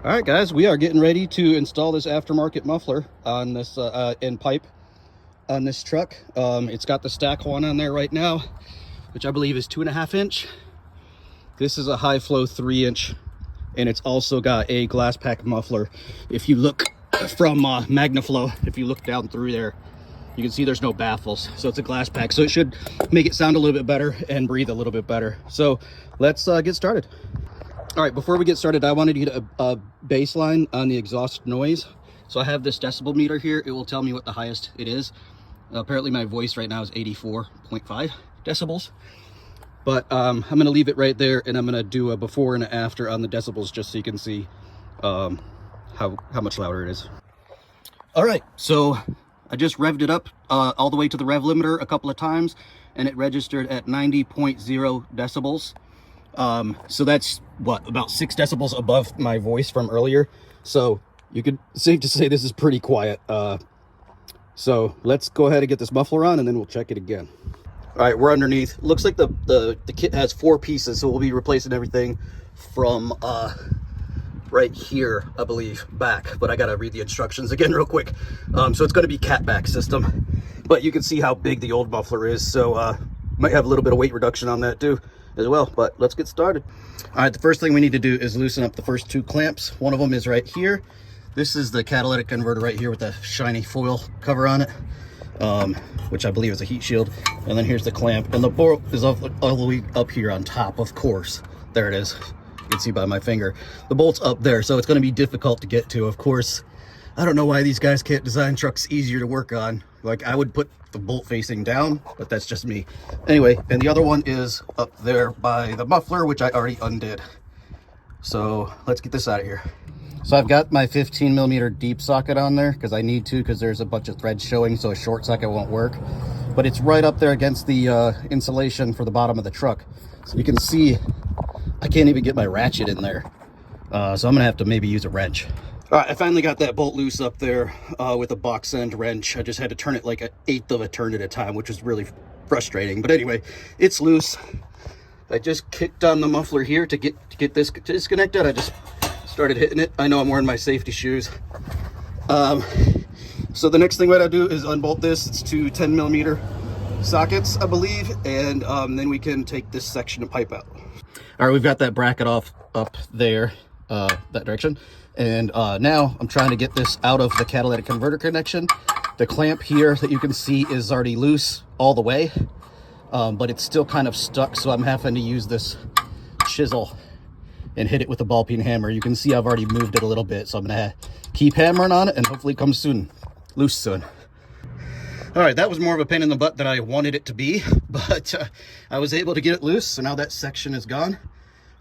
All right, guys, we are getting ready to install this aftermarket muffler on this end pipe on this truck. It's got the stack one on there right now, which I believe is 2.5 inch. This is a high flow 3 inch, and it's also got a glass pack muffler. If you look from Magnaflow, if you look down through there, you can see there's no baffles, so it's a glass pack, so it should make it sound a little bit better and breathe a little bit better. So let's get started. All right, before we get started, I wanted to get a baseline on the exhaust noise. So I have this decibel meter here. It will tell me what the highest it is. Apparently my voice right now is 84.5 decibels. But I'm going to leave it right there, and I'm going to do a before and after on the decibels just so you can see how much louder it is. All right, so I just revved it up all the way to the rev limiter a couple of times, and it registered at 90.0 decibels. So that's what, about 6 decibels above my voice from earlier. So you could safe to say this is pretty quiet. So let's go ahead and get this muffler on, and then we'll check it again. All right, we're underneath. Looks like the kit has 4 pieces, so we'll be replacing everything from right here, I believe, back. But I gotta read the instructions again real quick. So it's gonna be cat back system, but you can see how big the old muffler is. So might have a little bit of weight reduction on that too as well, but let's get started. All right, the first thing we need to do is loosen up the first 2 clamps. One of them is right here. This is the catalytic converter right here with the shiny foil cover on it, which I believe is a heat shield. And then here's the clamp, and the bolt is all the way up here on top, of course. There it is. You can see by my finger. The bolt's up there, so it's gonna be difficult to get to, of course. I don't know why these guys can't design trucks easier to work on. Like, I would put the bolt facing down, but that's just me. Anyway, and the other one is up there by the muffler, which I already undid. So let's get this out of here. So I've got my 15mm deep socket on there because I need to, because there's a bunch of threads showing, so a short socket won't work. But it's right up there against the insulation for the bottom of the truck. So you can see I can't even get my ratchet in there. So I'm gonna have to maybe use a wrench. All right, I finally got that bolt loose up there with a box end wrench. I just had to turn it like 1/8 of a turn at a time, which was really frustrating. But anyway, it's loose. I just kicked on the muffler here to get this disconnected. I just started hitting it. I know I'm wearing my safety shoes. So the next thing we gotta do is unbolt this. It's 2 10mm sockets, I believe, and then we can take this section of pipe out. All right, we've got that bracket off up there, that direction. And now I'm trying to get this out of the catalytic converter connection. The clamp here that you can see is already loose all the way, but it's still kind of stuck. So I'm having to use this chisel and hit it with a ball peen hammer. You can see I've already moved it a little bit. So I'm gonna keep hammering on it, and hopefully it comes soon, loose soon. All right, that was more of a pain in the butt than I wanted it to be, but I was able to get it loose. So now that section is gone.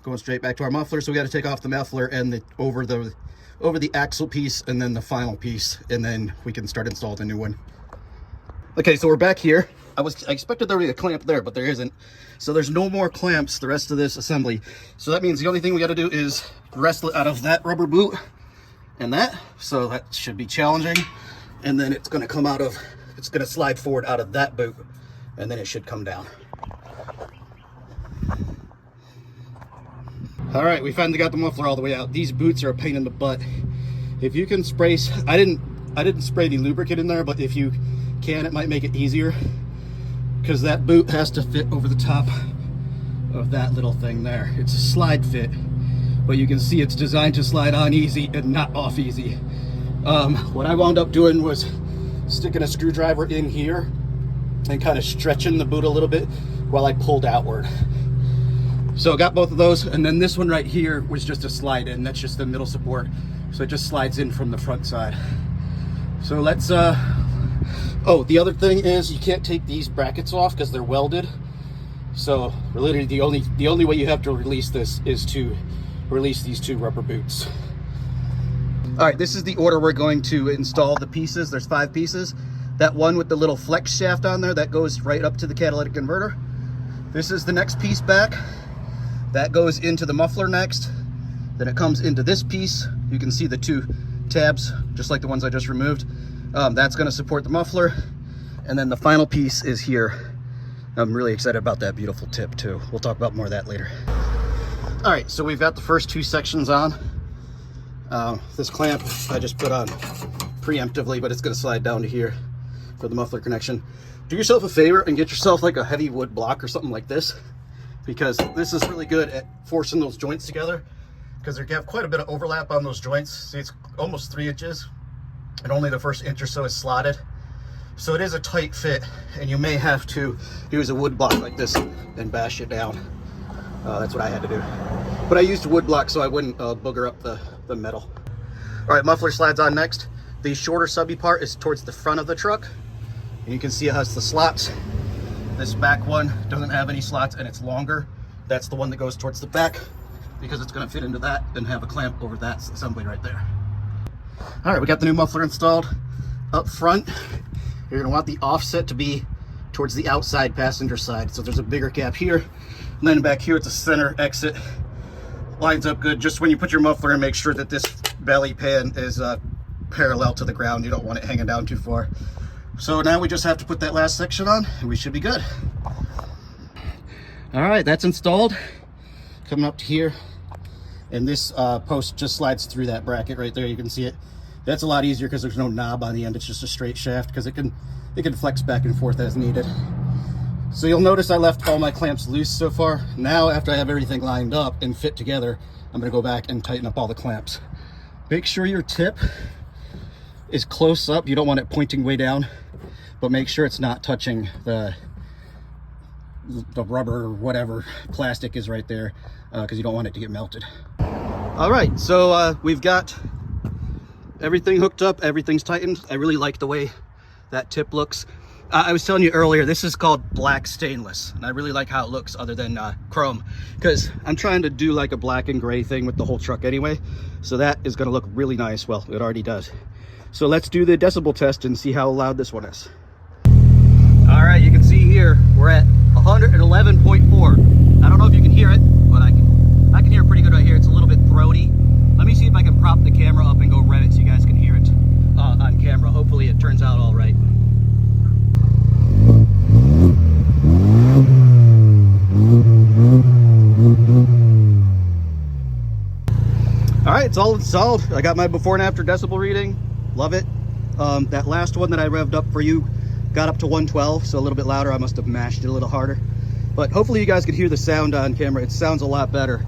Going straight back to our muffler. So we got to take off the muffler and over the axle piece, and then the final piece, and then we can start installing the new one. Okay, so we're back here. I expected there to be a clamp there, but there isn't. So there's no more clamps the rest of this assembly. So that means the only thing we got to do is wrestle it out of that rubber boot and that. So that should be challenging. And then it's going to come out of, it's going to slide forward out of that boot, and then it should come down. All right, we finally got the muffler all the way out. These boots are a pain in the butt. If you can spray, I didn't spray the lubricant in there, but if you can, it might make it easier, because that boot has to fit over the top of that little thing there. It's a slide fit, but you can see it's designed to slide on easy and not off easy. What I wound up doing was sticking a screwdriver in here and kind of stretching the boot a little bit while I pulled outward. So I got both of those, and then this one right here was just a slide in. That's just the middle support, so it just slides in from the front side. So let's oh, the other thing is you can't take these brackets off because they're welded. So literally the only way you have to release this is to release these 2 rubber boots. All right, this is the order we're going to install the pieces. There's 5 pieces. That one with the little flex shaft on there, that goes right up to the catalytic converter. This is the next piece back. That goes into the muffler next. Then it comes into this piece. You can see the 2 tabs, just like the ones I just removed. That's gonna support the muffler. And then the final piece is here. I'm really excited about that beautiful tip too. We'll talk about more of that later. All right, so we've got the first 2 sections on. This clamp I just put on preemptively, but it's going to slide down to here for the muffler connection. Do yourself a favor and get yourself like a heavy wood block or something like this, because this is really good at forcing those joints together, because they have quite a bit of overlap on those joints. See, it's almost 3 inches and only the first inch or so is slotted. So it is a tight fit, and you may have to use a wood block like this and bash it down. That's what I had to do. But I used a wood block so I wouldn't booger up the metal. All right, muffler slides on next. The shorter subby part is towards the front of the truck. And you can see it has the slots. This back one doesn't have any slots and it's longer. That's the one that goes towards the back because it's gonna fit into that and have a clamp over that assembly right there. All right, we got the new muffler installed up front. You're gonna want the offset to be towards the outside passenger side. So there's a bigger gap here. And then back here at the center exit, lines up good. Just when you put your muffler in, make sure that this belly pan is parallel to the ground. You don't want it hanging down too far. So now we just have to put that last section on and we should be good. All right, that's installed. Coming up to here. And this post just slides through that bracket right there. You can see it. That's a lot easier because there's no knob on the end. It's just a straight shaft because it can flex back and forth as needed. So you'll notice I left all my clamps loose so far. Now, after I have everything lined up and fit together, I'm gonna go back and tighten up all the clamps. Make sure your tip is close up. You don't want it pointing way down, but make sure it's not touching the rubber or whatever plastic is right there, because you don't want it to get melted. All right, so we've got everything hooked up, everything's tightened. I really like the way that tip looks. I was telling you earlier, this is called black stainless, and I really like how it looks other than chrome, because I'm trying to do like a black and gray thing with the whole truck anyway, so that is going to look really nice. Well, it already does. So let's do the decibel test and see how loud this one is. All right, you can see here we're at 111.4. I don't know if you can hear it, but I can hear it pretty good right here. It's a little bit throaty. Let me see if I can prop the camera up and go rev it so you guys can hear it on camera. Hopefully it turns out all right. All right, it's all installed. I got my before and after decibel reading. Love it. That last one that I revved up for you got up to 112, so a little bit louder. I must have mashed it a little harder. But hopefully you guys could hear the sound on camera. It sounds a lot better.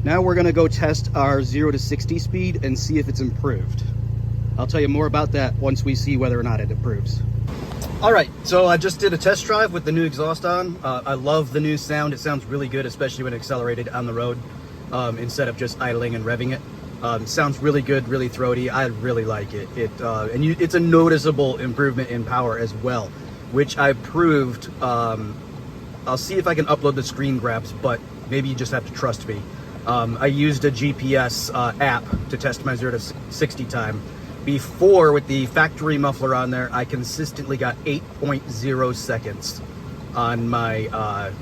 Now we're gonna go test our 0 to 60 speed and see if it's improved. I'll tell you more about that once we see whether or not it improves. All right, so I just did a test drive with the new exhaust on. I love the new sound. It sounds really good, especially when accelerated on the road instead of just idling and revving it. It sounds really good, really throaty. I really like it. It's a noticeable improvement in power as well, which I proved. I'll see if I can upload the screen grabs, but maybe you just have to trust me. I used a GPS app to test my 0 to 60 time. Before, with the factory muffler on there, I consistently got 8.0 seconds on my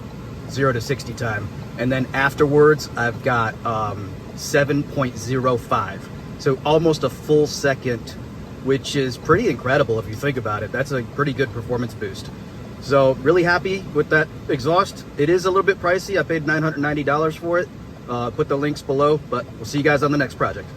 0 to 60 time. And then afterwards, I've got 7.05. So almost a full second, which is pretty incredible if you think about it. That's a pretty good performance boost. So really happy with that exhaust. It is a little bit pricey. I paid $990 for it. Put the links below, but we'll see you guys on the next project.